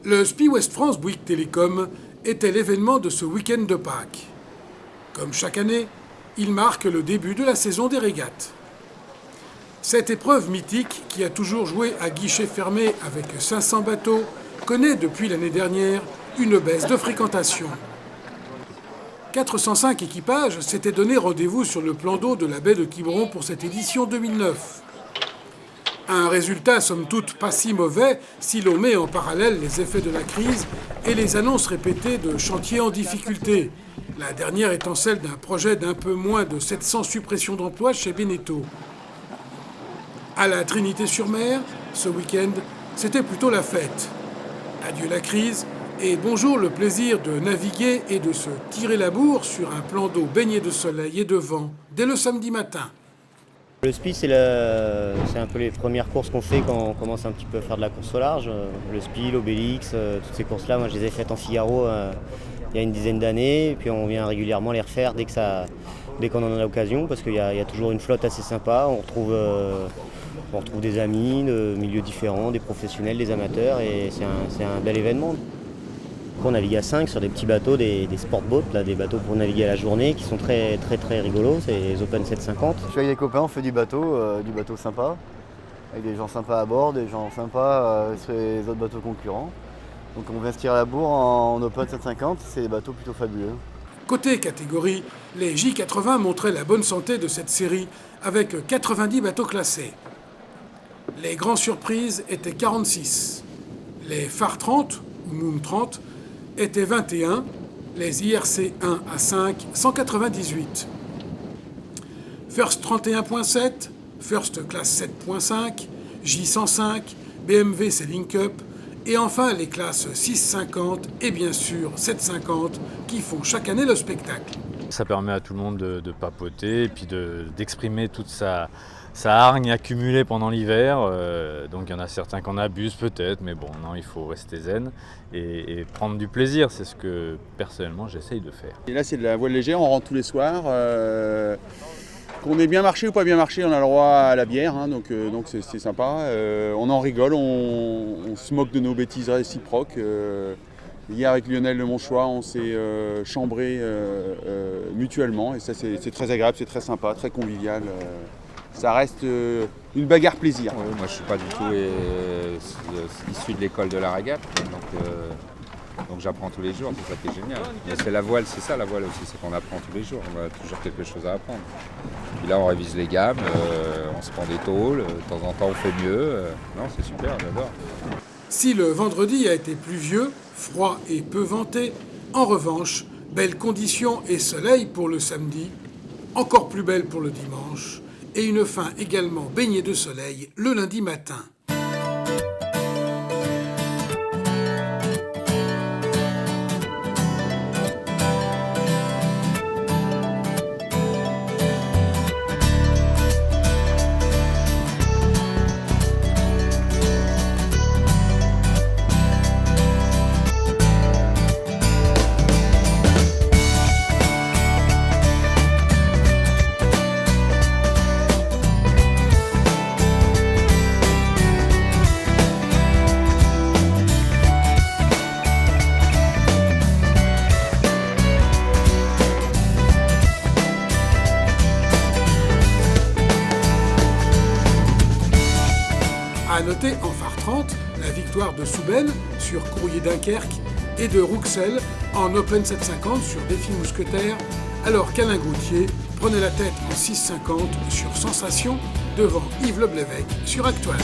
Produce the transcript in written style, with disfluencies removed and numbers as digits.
Le SPI Ouest France Bouygues Télécom était l'événement de ce week-end de Pâques. Comme chaque année, il marque le début de la saison des régates. Cette épreuve mythique, qui a toujours joué à guichet fermé avec 500 bateaux, connaît depuis l'année dernière une baisse de fréquentation. 405 équipages s'étaient donné rendez-vous sur le plan d'eau de la baie de Quiberon pour cette édition 2009. Un résultat somme toute pas si mauvais si l'on met en parallèle les effets de la crise et les annonces répétées de chantiers en difficulté, la dernière étant celle d'un projet d'un peu moins de 700 suppressions d'emplois chez Beneteau. À la Trinité-sur-Mer, ce week-end, c'était plutôt la fête. Adieu la crise et bonjour le plaisir de naviguer et de se tirer la bourre sur un plan d'eau baigné de soleil et de vent dès le samedi matin. Le SPI, c'est un peu les premières courses qu'on fait quand on commence un petit peu à faire de la course au large. Le SPI, l'Obélix, toutes ces courses-là, moi je les ai faites en Figaro il y a une dizaine d'années. Et puis on vient régulièrement les refaire dès qu'on en a l'occasion, parce qu'il y a toujours une flotte assez sympa. On retrouve des amis de milieux différents, des professionnels, des amateurs, et c'est un bel événement. On navigue à 5 sur des petits bateaux, des sport boats, là, des bateaux pour naviguer à la journée qui sont très rigolos, c'est les Open 750. Je suis avec des copains, on fait du bateau sympa, avec des gens sympas à bord, des gens sympas sur les autres bateaux concurrents. Donc on vient se tirer la bourre en Open 750, c'est des bateaux plutôt fabuleux. Côté catégorie, les J80 montraient la bonne santé de cette série avec 90 bateaux classés. Les grandes surprises étaient 46. Les Phare 30 ou Moom 30 étaient 21, les IRC 1 à 5, 198. First 31.7, First Class 7.5, J105, BMW Sailing Cup, et enfin les classes 650 et bien sûr 750 qui font chaque année le spectacle. Ça permet à tout le monde de papoter et puis d'exprimer toute sa hargne accumulée pendant l'hiver. Donc il y en a certains qui en abusent peut-être, mais bon, non, il faut rester zen et prendre du plaisir. C'est ce que personnellement j'essaye de faire. Et là c'est de la voile légère, on rentre tous les soirs. Qu'on ait bien marché ou pas bien marché, on a le droit à la bière, hein, donc c'est sympa. On en rigole, on se moque de nos bêtises réciproques. Hier avec Lionel Le Monchois, on s'est chambré mutuellement et ça c'est très agréable, c'est très sympa, très convivial. Ça reste une bagarre plaisir. Oui, moi je suis pas du tout issu de l'école de la régate, donc j'apprends tous les jours, c'est ça qui est génial. Mais c'est la voile, c'est ça la voile aussi, c'est qu'on apprend tous les jours, on a toujours quelque chose à apprendre. Puis là on révise les gammes, on se prend des tôles, de temps en temps on fait mieux. Non, c'est super, j'adore. Si le vendredi a été pluvieux, froid et peu venté, en revanche, belles conditions et soleil pour le samedi, encore plus belle pour le dimanche, et une fin également baignée de soleil le lundi matin. À noter en Phare 30 la victoire de Soubel sur Courrier Dunkerque et de Rouxel en Open 750 sur Défi Mousquetaire, alors qu'Alain Gauthier prenait la tête en 650 sur Sensation devant Yves Leblévec sur Actual.